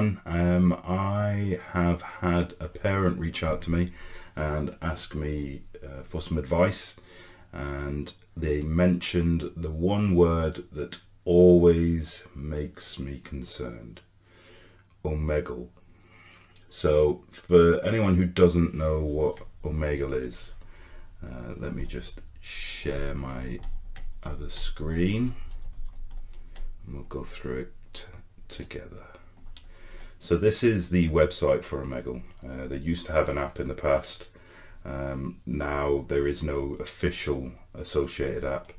everyone. I have had a parent reach out to me and ask me for some advice, and they mentioned the one word that always makes me concerned: Omegle. So for anyone who doesn't know what Omegle is, let me just share my other screen and we'll go through it together. So this is the website for Omegle. They used to have an app in the past. Now there is no official associated app,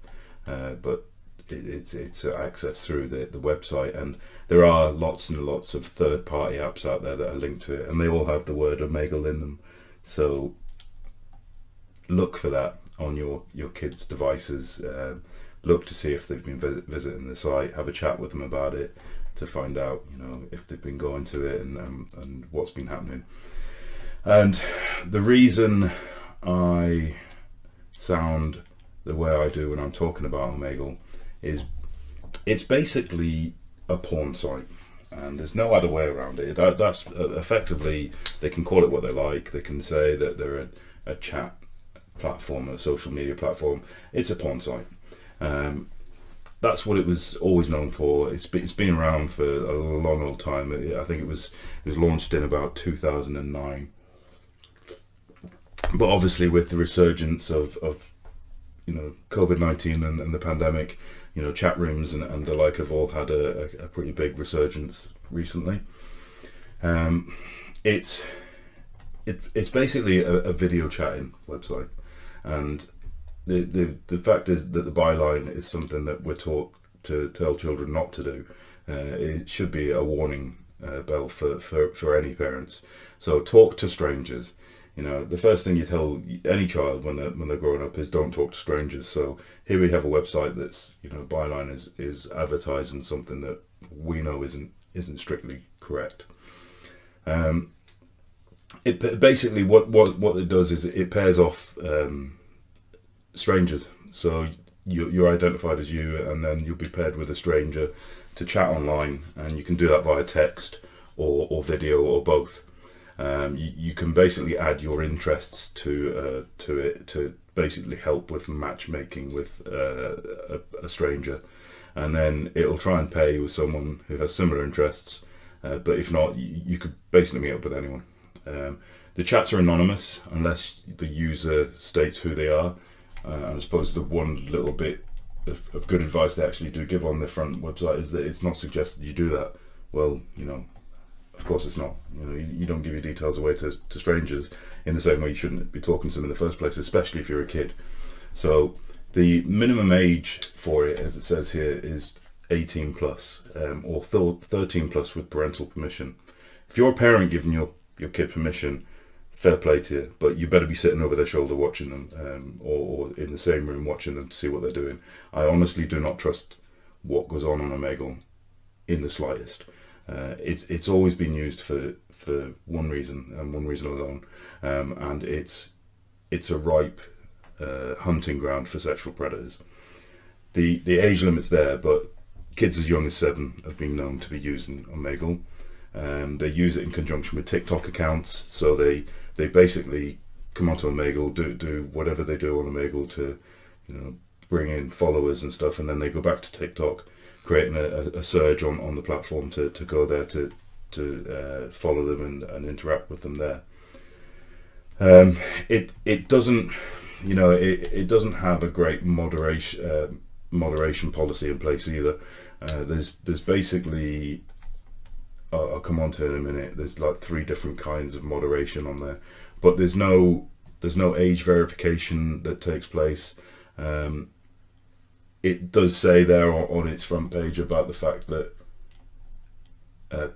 but it's accessed through the website, and there are lots and lots of third-party apps out there that are linked to it, and they all have the word Omegle in them. So look for that on your kids' devices. Look to see if they've been visiting the site. Have a chat with them about it to find out, if they've been going to it and what's been happening. And the reason I sound the way I do when I'm talking about Omegle is it's basically a porn site, and there's no other way around it. That's effectively, they can call it what they like. They can say that they're a chat platform, a social media platform. It's a porn site. That's what it was always known for. It's been around for a long time. I think it was launched in about 2009. But obviously, with the resurgence of COVID-19 and the pandemic, chat rooms and the like have all had a pretty big resurgence recently. It's basically a video chatting website, and the fact is that the byline is something that we're taught to tell children not to do. It should be a warning bell for any parents. So talk to strangers. The first thing you tell any child when they're growing up is don't talk to strangers. So here we have a website that's, byline is advertising something that we know isn't strictly correct. It basically what it does is it pairs off strangers. So you're identified as you, and then you'll be paired with a stranger to chat online, and you can do that via text or video or both. You can basically add your interests to it to basically help with matchmaking with a stranger, and then it'll try and pair you with someone who has similar interests. But if not, you could basically meet up with anyone. The chats are anonymous unless the user states who they are. And I suppose the one little bit of good advice they actually do give on their front website is that it's not suggested you do that. Well, of course it's not. You don't give your details away to strangers in the same way you shouldn't be talking to them in the first place, especially if you're a kid. So the minimum age for it, as it says here, is 18 plus, or 13 plus with parental permission. If you're a parent giving your kid permission, fair play to you, but you better be sitting over their shoulder watching them, or in the same room watching them to see what they're doing. I honestly do not trust what goes on Omegle in the slightest. It's always been used for one reason and one reason alone, and it's a ripe hunting ground for sexual predators. The age limit's there, but kids as young as 7 have been known to be using Omegle. They use it in conjunction with TikTok accounts, so they basically come onto Omegle, do whatever they do on Omegle to bring in followers and stuff, and then they go back to TikTok, creating a surge on the platform to go there to follow them and interact with them there. It doesn't it doesn't have a great moderation policy in place either. There's basically, I'll come on to it in a minute. There's like 3 different kinds of moderation on there, but there's no age verification that takes place. It does say there on its front page about the fact that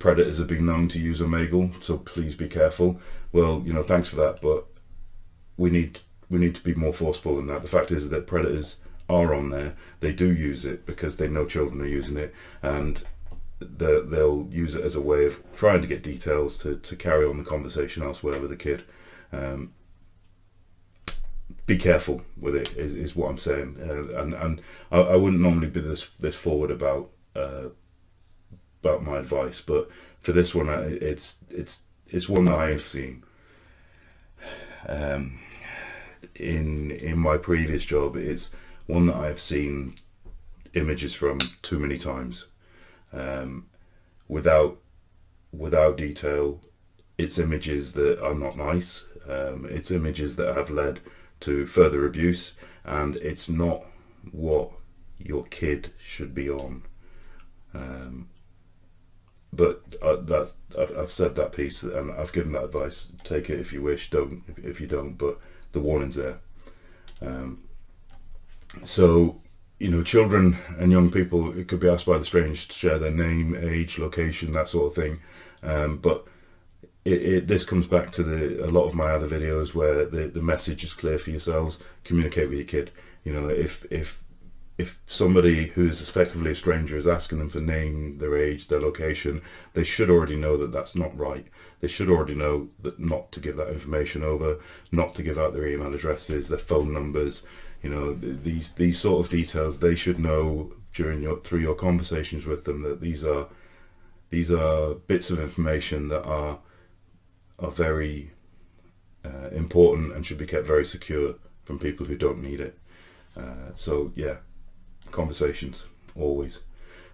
predators have been known to use Omegle, so please be careful. Well, thanks for that, but we need to be more forceful than that. The fact is that predators are on there. They do use it because they know children are using it, and they'll use it as a way of trying to get details to carry on the conversation elsewhere with the kid. Be careful with it is what I'm saying, and I wouldn't normally be this forward about my advice, but for this one, it's one that I have seen in my previous job. It's one that I have seen images from too many times, without detail. It's images that are not nice. It's images that have led to further abuse, and it's not what your kid should be on. But I've said that piece, and I've given that advice. Take it if you wish, don't if you don't, but the warning's there. So, children and young people, it could be asked by the strange to share their name, age, location, that sort of thing. But this comes back to a lot of my other videos where the message is clear for yourselves. Communicate with your kid. If somebody who's effectively a stranger is asking them for name, their age, their location, they should already know that that's not right. They should already know that not to give that information over, not to give out their email addresses, their phone numbers. These sort of details, they should know through your conversations with them, that these are bits of information that are very important and should be kept very secure from people who don't need it. So yeah, conversations always.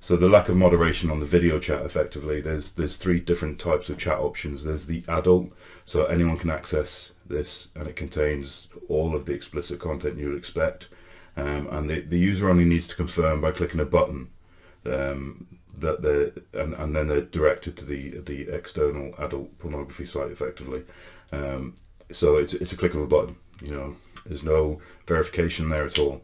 So the lack of moderation on the video chat, effectively, there's 3 different types of chat options. There's the adult, so anyone can access this, and it contains all of the explicit content you would expect, and the user only needs to confirm by clicking a button, and then they're directed to the external adult pornography site, effectively. So it's a click of a button. There's no verification there at all.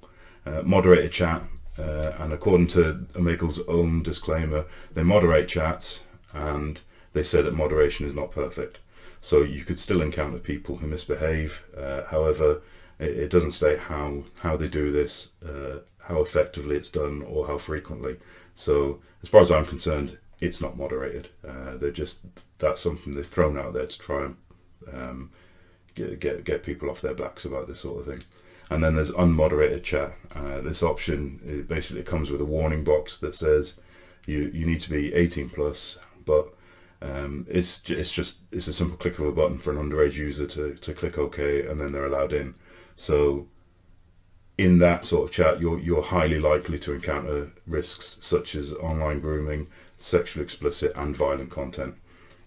Moderator chat, and according to Omegle's own disclaimer, they moderate chats, and they say that moderation is not perfect. So you could still encounter people who misbehave. However, it doesn't state how they do this, how effectively it's done, or how frequently. So as far as I'm concerned, it's not moderated. That's something they've thrown out there to try and get people off their backs about this sort of thing. And then there's unmoderated chat. This option, it basically comes with a warning box that says you need to be 18 plus, but it's a simple click of a button for an underage user to click OK, and then they're allowed in. So in that sort of chat, you're highly likely to encounter risks such as online grooming, sexually explicit and violent content.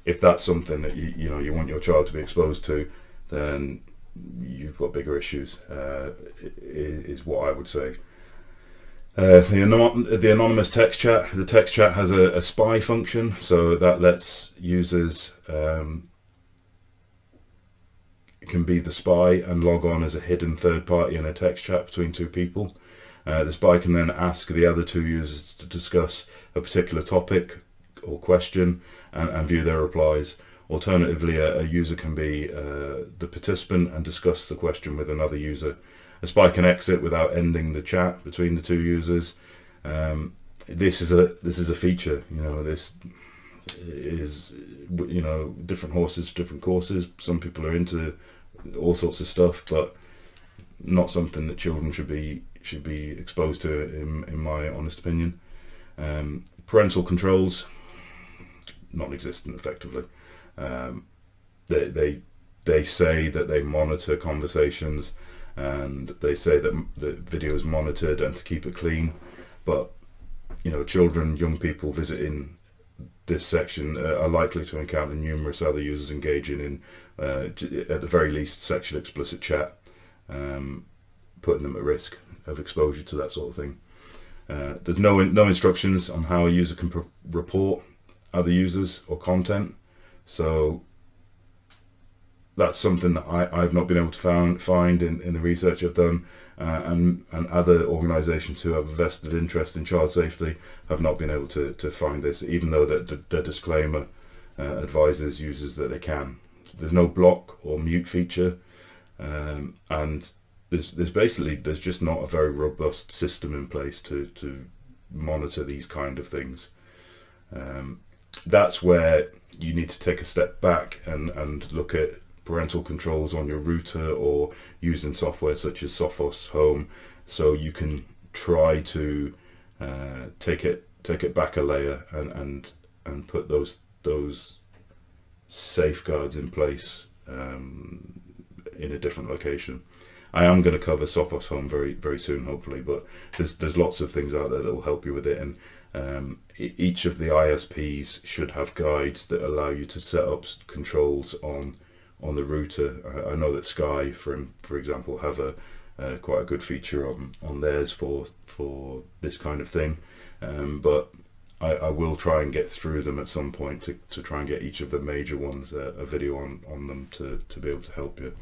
If that's something that you want your child to be exposed to, then you've got bigger issues, is what I would say. The anonymous text chat. The text chat has a spy function, so that lets users can be the spy and log on as a hidden third party in a text chat between 2 people. The spy can then ask the other 2 users to discuss a particular topic or question and view their replies. Alternatively, a user can be the participant and discuss the question with another user. A spy can exit without ending the chat between the 2 users. This is a feature. This is different horses, different courses. Some people are into all sorts of stuff, but not something that children should be exposed to, in my honest opinion. Parental controls, non-existent, effectively. They say that they monitor conversations, and they say that the video is monitored and to keep it clean, but children, young people visiting this section are likely to encounter numerous other users engaging in at the very least sexually explicit chat, putting them at risk of exposure to that sort of thing. There's no instructions on how a user can report other users or content. So that's something that I've not been able to find in the research I've done, and other organisations who have a vested interest in child safety have not been able to find this, even though the disclaimer advises users that they can. There's no block or mute feature, and there's just not a very robust system in place to monitor these kind of things. That's where you need to take a step back and look at parental controls on your router, or using software such as Sophos Home, so you can try to take it back a layer and put those those safeguards in place in a different location. I am going to cover Sophos Home very soon, hopefully, but there's lots of things out there that will help you with it, and each of the ISPs should have guides that allow you to set up controls on the router. I know that Sky, for example, have a quite a good feature on theirs for this kind of thing, but I will try and get through them at some point to try and get each of the major ones a video on them to be able to help you.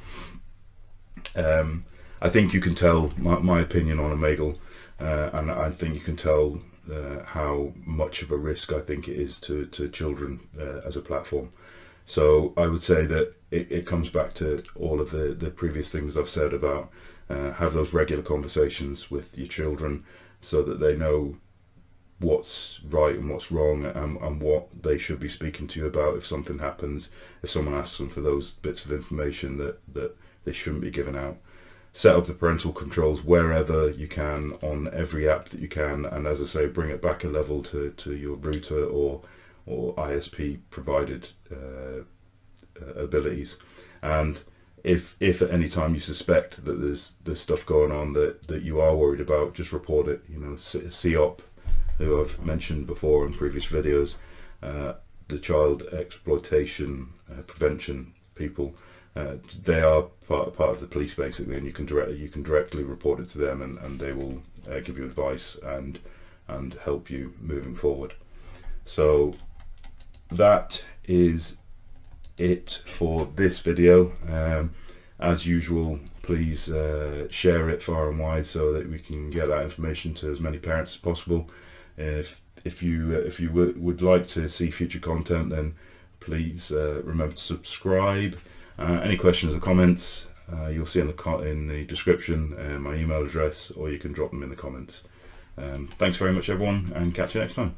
I think you can tell my opinion on Omegle, and I think you can tell how much of a risk I think it is to children as a platform. So I would say that it comes back to all of the previous things I've said about have those regular conversations with your children so that they know what's right and what's wrong, and what they should be speaking to you about if something happens, if someone asks them for those bits of information that they shouldn't be giving out. Set up the parental controls wherever you can on every app that you can, and as I say, bring it back a level to your router or ISP provided abilities. And if at any time you suspect that there's stuff going on that you are worried about, just report it. You know, COP, who I've mentioned before in previous videos, the child exploitation prevention people, they are part of the police basically, and you can directly report it to them, and they will give you advice and help you moving forward. So that is it for this video. As usual, please share it far and wide so that we can get that information to as many parents as possible. If you would like to see future content, then please remember to subscribe. Any questions or comments, you'll see in the description my email address, or you can drop them in the comments. Thanks very much everyone, and catch you next time.